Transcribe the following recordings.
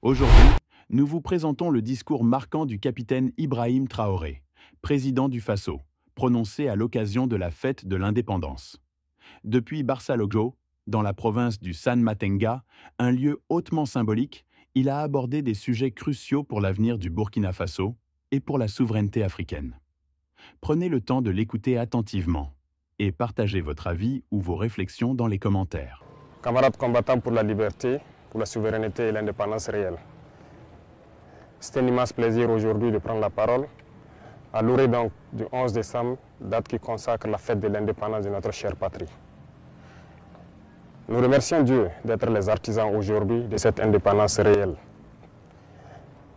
Aujourd'hui, nous vous présentons le discours marquant du capitaine Ibrahim Traoré, président du Faso, prononcé à l'occasion de la fête de l'indépendance. Depuis Barça-Logo, dans la province du San Matenga, un lieu hautement symbolique, il a abordé des sujets cruciaux pour l'avenir du Burkina Faso et pour la souveraineté africaine. Prenez le temps de l'écouter attentivement et partagez votre avis ou vos réflexions dans les commentaires. Camarades combattants pour la liberté, pour la souveraineté et l'indépendance réelle. C'est un immense plaisir aujourd'hui de prendre la parole à l'orée donc du 11 décembre, date qui consacre la fête de l'indépendance de notre chère patrie. Nous remercions Dieu d'être les artisans aujourd'hui de cette indépendance réelle.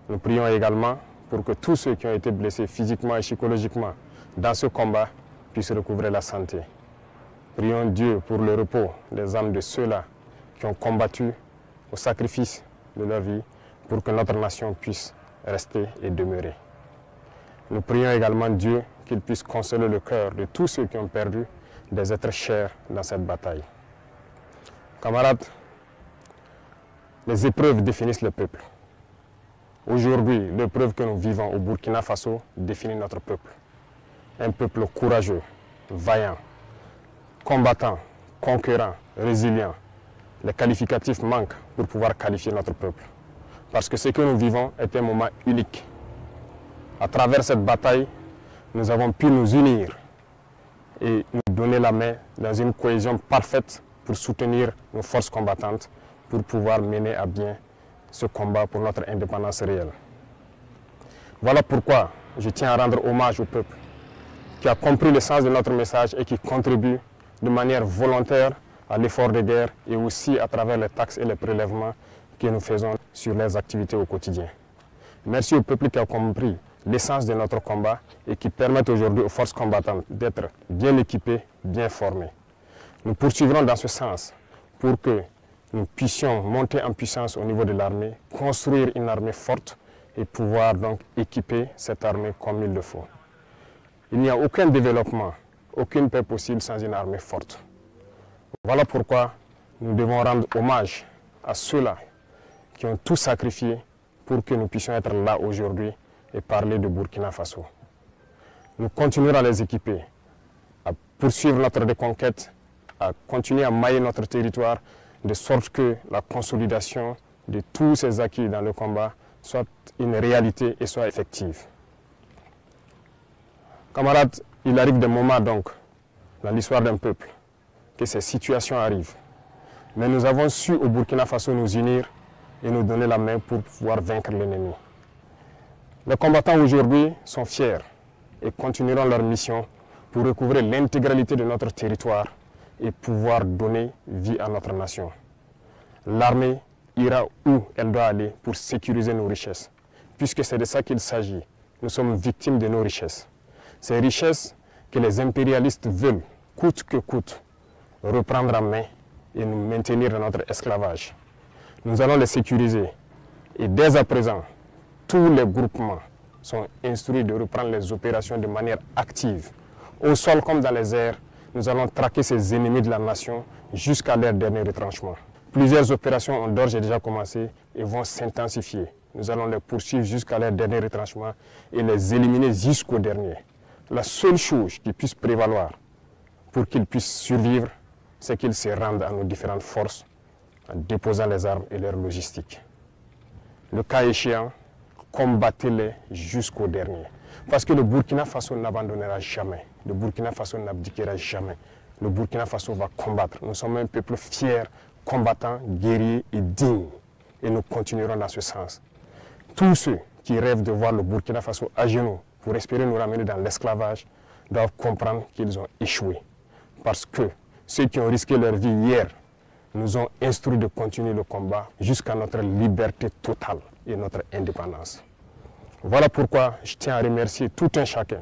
Nous prions également pour que tous ceux qui ont été blessés physiquement et psychologiquement dans ce combat puissent recouvrer la santé. Prions Dieu pour le repos des âmes de ceux-là qui ont combattu au sacrifice de leur vie pour que notre nation puisse rester et demeurer. Nous prions également Dieu qu'il puisse consoler le cœur de tous ceux qui ont perdu des êtres chers dans cette bataille. Camarades, les épreuves définissent le peuple. Aujourd'hui, l'épreuve que nous vivons au Burkina Faso définit notre peuple. Un peuple courageux, vaillant, combattant, conquérant, résilient. Les qualificatifs manquent pour pouvoir qualifier notre peuple. Parce que ce que nous vivons est un moment unique. À travers cette bataille, nous avons pu nous unir et nous donner la main dans une cohésion parfaite pour soutenir nos forces combattantes, pour pouvoir mener à bien ce combat pour notre indépendance réelle. Voilà pourquoi je tiens à rendre hommage au peuple qui a compris le sens de notre message et qui contribue de manière volontaire à l'effort de guerre et aussi à travers les taxes et les prélèvements que nous faisons sur les activités au quotidien. Merci au peuple qui a compris l'essence de notre combat et qui permettent aujourd'hui aux forces combattantes d'être bien équipées, bien formées. Nous poursuivrons dans ce sens pour que nous puissions monter en puissance au niveau de l'armée, construire une armée forte et pouvoir donc équiper cette armée comme il le faut. Il n'y a aucun développement, aucune paix possible sans une armée forte. Voilà pourquoi nous devons rendre hommage à ceux-là qui ont tout sacrifié pour que nous puissions être là aujourd'hui et parler de Burkina Faso. Nous continuerons à les équiper, à poursuivre notre reconquête, à continuer à mailler notre territoire de sorte que la consolidation de tous ces acquis dans le combat soit une réalité et soit effective. Camarades, il arrive des moments donc dans l'histoire d'un peuple que ces situations arrivent. Mais nous avons su au Burkina Faso nous unir et nous donner la main pour pouvoir vaincre l'ennemi. Les combattants aujourd'hui sont fiers et continueront leur mission pour recouvrer l'intégralité de notre territoire et pouvoir donner vie à notre nation. L'armée ira où elle doit aller pour sécuriser nos richesses, puisque c'est de ça qu'il s'agit. Nous sommes victimes de nos richesses. Ces richesses que les impérialistes veulent, coûte que coûte, reprendre en main et nous maintenir dans notre esclavage. Nous allons les sécuriser et dès à présent, tous les groupements sont instruits de reprendre les opérations de manière active. Au sol comme dans les airs, nous allons traquer ces ennemis de la nation jusqu'à leur dernier retranchement. Plusieurs opérations ont d'ores et déjà commencé et vont s'intensifier. Nous allons les poursuivre jusqu'à leur dernier retranchement et les éliminer jusqu'au dernier. La seule chose qui puisse prévaloir pour qu'ils puissent survivre, c'est qu'ils se rendent à nos différentes forces en déposant les armes et leur logistique. Le cas échéant, combattez-les jusqu'au dernier. Parce que le Burkina Faso n'abandonnera jamais. Le Burkina Faso n'abdiquera jamais. Le Burkina Faso va combattre. Nous sommes un peuple fier, combattant, guerrier et digne. Et nous continuerons dans ce sens. Tous ceux qui rêvent de voir le Burkina Faso à genoux pour espérer nous ramener dans l'esclavage doivent comprendre qu'ils ont échoué. Parce que ceux qui ont risqué leur vie hier nous ont instruits de continuer le combat jusqu'à notre liberté totale et notre indépendance. Voilà pourquoi je tiens à remercier tout un chacun,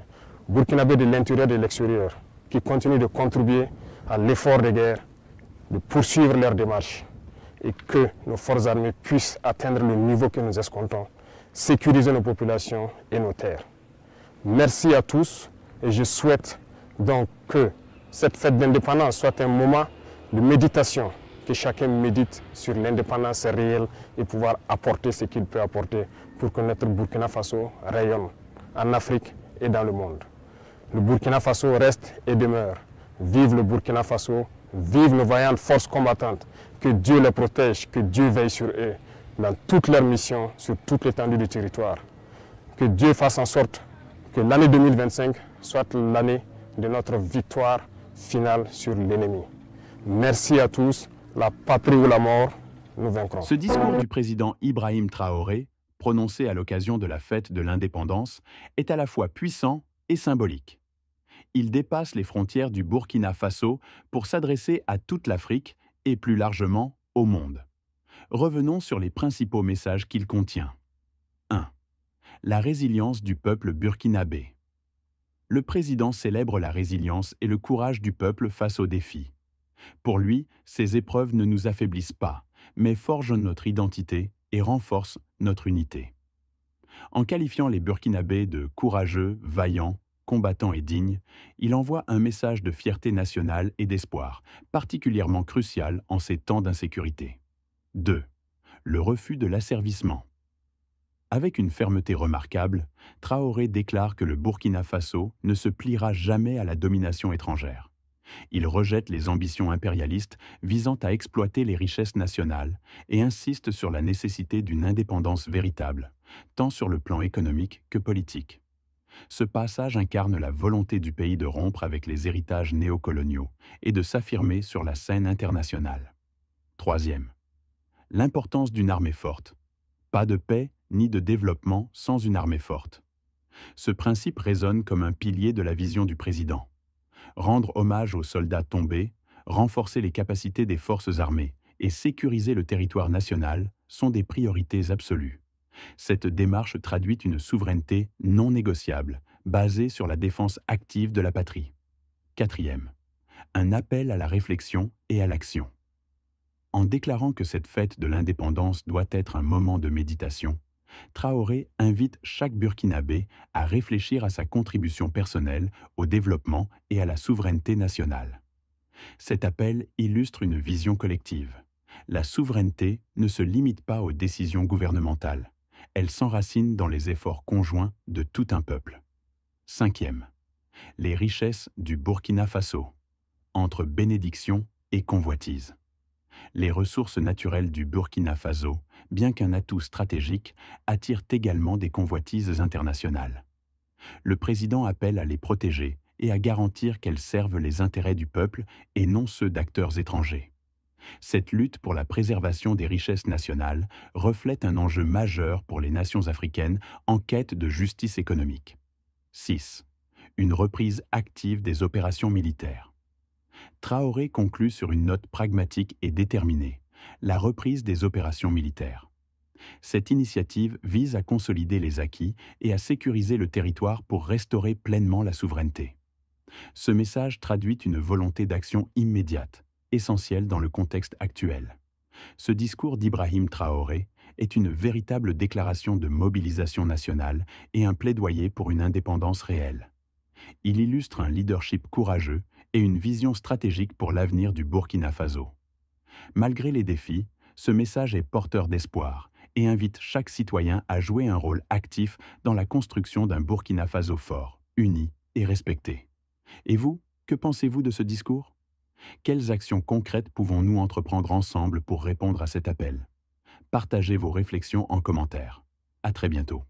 burkinabé de l'intérieur et de l'extérieur, qui continuent de contribuer à l'effort de guerre, de poursuivre leur démarche et que nos forces armées puissent atteindre le niveau que nous escomptons, sécuriser nos populations et nos terres. Merci à tous et je souhaite donc que cette fête d'indépendance soit un moment de méditation que chacun médite sur l'indépendance réelle et pouvoir apporter ce qu'il peut apporter pour que notre Burkina Faso rayonne en Afrique et dans le monde. Le Burkina Faso reste et demeure. Vive le Burkina Faso, vive nos vaillantes forces combattantes. Que Dieu les protège, que Dieu veille sur eux dans toutes leurs missions, sur toute l'étendue du territoire. Que Dieu fasse en sorte que l'année 2025 soit l'année de notre victoire finale sur l'ennemi. Merci à tous. La patrie ou la mort, nous vaincrons. Ce discours du président Ibrahim Traoré, prononcé à l'occasion de la fête de l'indépendance, est à la fois puissant et symbolique. Il dépasse les frontières du Burkina Faso pour s'adresser à toute l'Afrique et plus largement au monde. Revenons sur les principaux messages qu'il contient. 1. La résilience du peuple burkinabé. Le président célèbre la résilience et le courage du peuple face aux défis. Pour lui, ces épreuves ne nous affaiblissent pas, mais forgent notre identité et renforcent notre unité. En qualifiant les Burkinabés de courageux, vaillants, combattants et dignes, il envoie un message de fierté nationale et d'espoir, particulièrement crucial en ces temps d'insécurité. 2. Le refus de l'asservissement. Avec une fermeté remarquable, Traoré déclare que le Burkina Faso ne se pliera jamais à la domination étrangère. Il rejette les ambitions impérialistes visant à exploiter les richesses nationales et insiste sur la nécessité d'une indépendance véritable, tant sur le plan économique que politique. Ce passage incarne la volonté du pays de rompre avec les héritages néocoloniaux et de s'affirmer sur la scène internationale. 3. L'importance d'une armée forte. Pas de paix ni de développement sans une armée forte. Ce principe résonne comme un pilier de la vision du président. Rendre hommage aux soldats tombés, renforcer les capacités des forces armées et sécuriser le territoire national sont des priorités absolues. Cette démarche traduit une souveraineté non négociable, basée sur la défense active de la patrie. 4. Un appel à la réflexion et à l'action. En déclarant que cette fête de l'indépendance doit être un moment de méditation, Traoré invite chaque Burkinabé à réfléchir à sa contribution personnelle au développement et à la souveraineté nationale. Cet appel illustre une vision collective. La souveraineté ne se limite pas aux décisions gouvernementales. Elle s'enracine dans les efforts conjoints de tout un peuple. 5. Les richesses du Burkina Faso, entre bénédiction et convoitise. Les ressources naturelles du Burkina Faso, bien qu'un atout stratégique, attirent également des convoitises internationales. Le président appelle à les protéger et à garantir qu'elles servent les intérêts du peuple et non ceux d'acteurs étrangers. Cette lutte pour la préservation des richesses nationales reflète un enjeu majeur pour les nations africaines en quête de justice économique. 6. Une reprise active des opérations militaires. Traoré conclut sur une note pragmatique et déterminée, la reprise des opérations militaires. Cette initiative vise à consolider les acquis et à sécuriser le territoire pour restaurer pleinement la souveraineté. Ce message traduit une volonté d'action immédiate, essentielle dans le contexte actuel. Ce discours d'Ibrahim Traoré est une véritable déclaration de mobilisation nationale et un plaidoyer pour une indépendance réelle. Il illustre un leadership courageux et une vision stratégique pour l'avenir du Burkina Faso. Malgré les défis, ce message est porteur d'espoir et invite chaque citoyen à jouer un rôle actif dans la construction d'un Burkina Faso fort, uni et respecté. Et vous, que pensez-vous de ce discours ? Quelles actions concrètes pouvons-nous entreprendre ensemble pour répondre à cet appel ? Partagez vos réflexions en commentaire. À très bientôt.